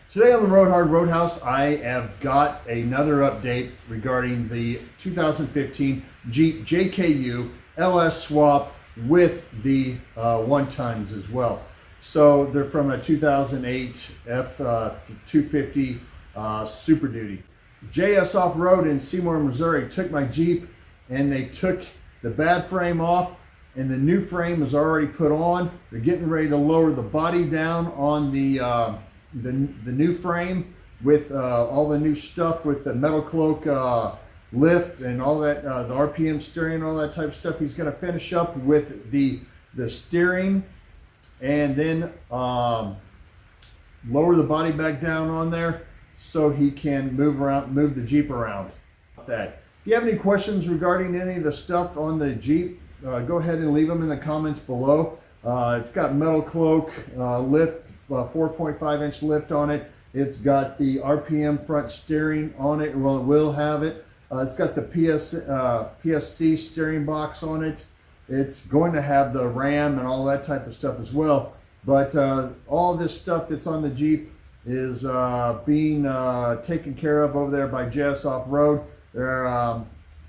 Today on the Roadhouse, I have got another update regarding the 2015 Jeep JKU LS swap with the 1-tons as well. So they're from a 2008 F250 Super Duty. JS Off-Road in Seymour, Missouri took my Jeep and they took the bad frame off and the new frame is already put on. They're getting ready to lower the body down on the new frame with all the new stuff with the METALCLOAK lift and all that, the RPM steering and all that type of stuff. He's going to finish up with the steering and then lower the body back down on there so he can move the Jeep around. That. If you have any questions regarding any of the stuff on the Jeep, go ahead and leave them in the comments below. It's got METALCLOAK lift, 4.5-inch lift on it. It's got the RPM front steering on it. Well, it will have it. It's got the PSC steering box on it. It's going to have the RAM and all that type of stuff as well. But all this stuff that's on the Jeep is being taken care of over there by JS Off-Road.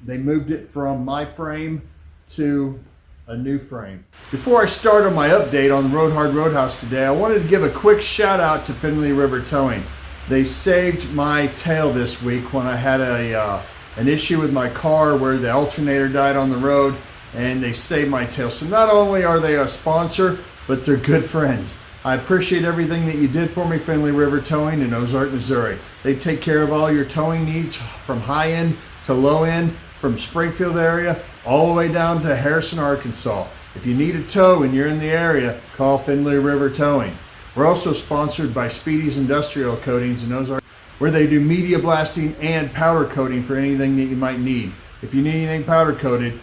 They moved it from my frame to a new frame. Before I start on my update on the Roadhouse today, I wanted to give a quick shout out to Finley River Towing. They saved my tail this week when I had an issue with my car where the alternator died on the road, and they saved my tail. So not only are they a sponsor, but they're good friends. I appreciate everything that you did for me, Finley River Towing in Ozark, Missouri. They take care of all your towing needs from high end to low end, from Springfield area all the way down to Harrison, Arkansas. If you need a tow and you're in the area, call Finley River Towing. We're also sponsored by Speedy's Industrial Coatings in Ozark, where they do media blasting and powder coating for anything that you might need. If you need anything powder coated,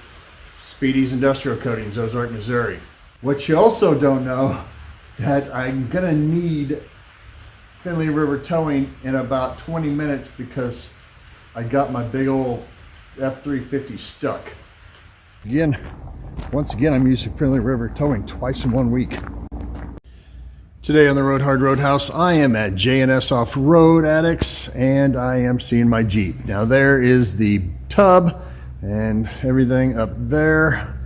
Speedy's Industrial Coatings, Ozark, Missouri. What you also don't know, that I'm gonna need Finley River Towing in about 20 minutes because I got my big old F350 stuck. Once again, I'm using Finley River Towing twice in 1 week. Today on the Roadhouse, I am at J&S Off-Road Addicts and I am seeing my Jeep. Now there is the tub and everything up there.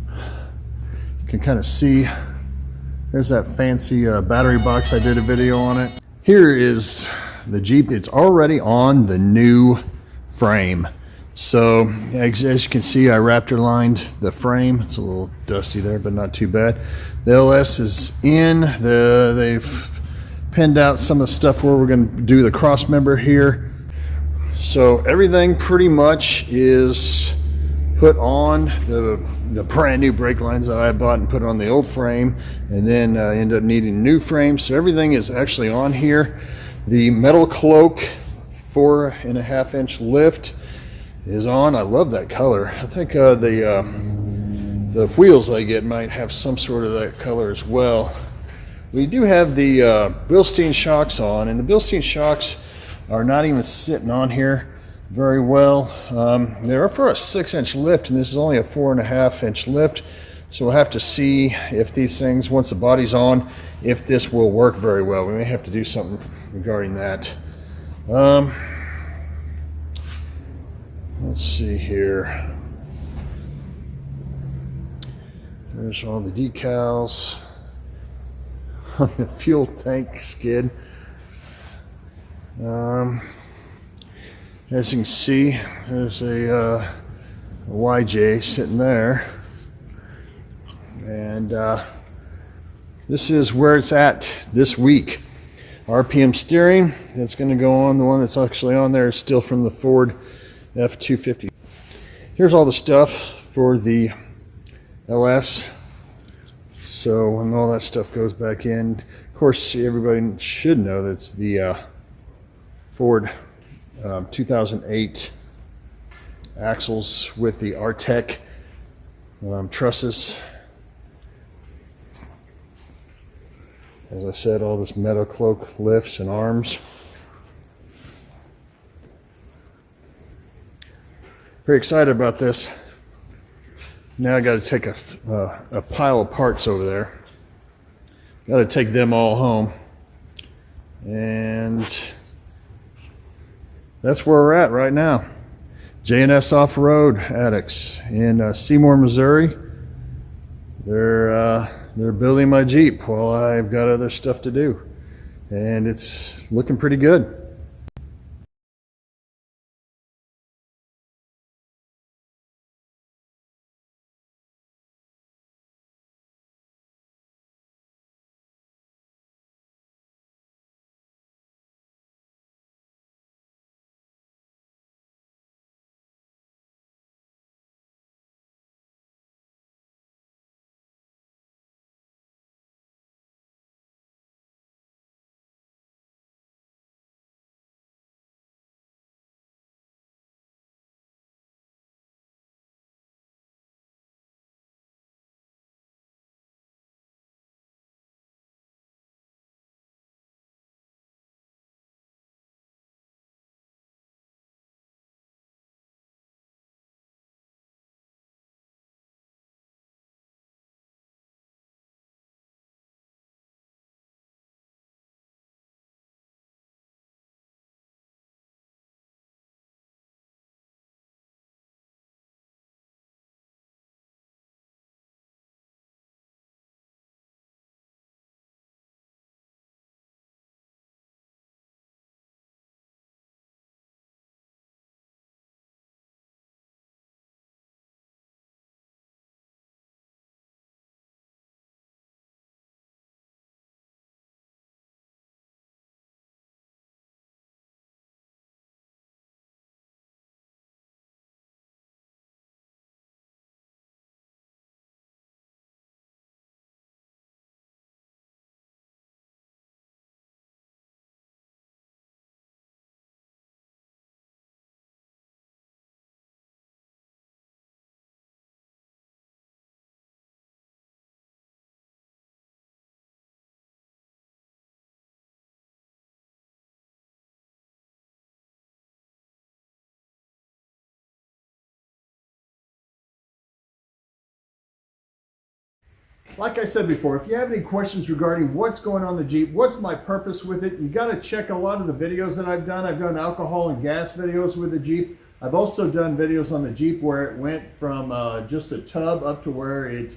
You can kind of see, there's that fancy battery box. I did a video on it. Here is the Jeep. It's already on the new frame. So as you can see, I Raptor lined the frame. It's a little dusty there, but not too bad. The LS is in. They've pinned out some of the stuff where we're going to do the cross member here. So everything pretty much is put on. The brand new brake lines that I bought and put on the old frame, and then end up needing a new frame. So everything is actually on here. The METALCLOAK 4.5-inch lift is on. I love that color. I think the wheels I get might have some sort of that color as well. We do have the Bilstein shocks on, and the Bilstein shocks are not even sitting on here very well. They're for a 6-inch lift, and this is only a 4.5-inch lift. So we'll have to see if these things, once the body's on, if this will work very well. We may have to do something regarding that. Let's see here. There's all the decals on the fuel tank skid. As you can see, there's a YJ sitting there. And this is where it's at this week. RPM steering, that's going to go on. The one that's actually on there is still from the Ford F250. Here's all the stuff for the LS. So when all that stuff goes back in, of course everybody should know that's the Ford 2008 axles with the Artec trusses. As I said, all this METALCLOAK lifts and arms. Pretty excited about this. Now I got to take a pile of parts over there. Got to take them all home. And that's where we're at right now. J&S Off-Road Addicts in Seymour, Missouri. They're building my Jeep while I've got other stuff to do, and it's looking pretty good. Like I said before, if you have any questions regarding what's going on in the Jeep, what's my purpose with it, you got to check a lot of the videos that I've done. I've done alcohol and gas videos with the Jeep. I've also done videos on the Jeep where it went from just a tub up to where it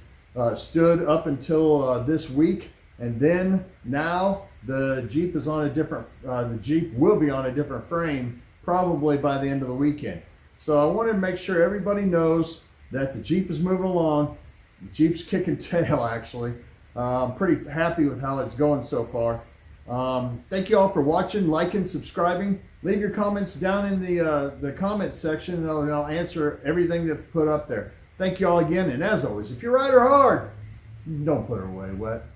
stood up until this week. And then now the Jeep is on a different, the Jeep will be on a different frame probably by the end of the weekend. So I wanted to make sure everybody knows that the Jeep is moving along. The Jeep's kicking tail, actually. I'm pretty happy with how it's going so far. Thank you all for watching, liking, subscribing. Leave your comments down in the comments section, and I'll answer everything that's put up there. Thank you all again, and as always, if you ride her hard, don't put her away wet.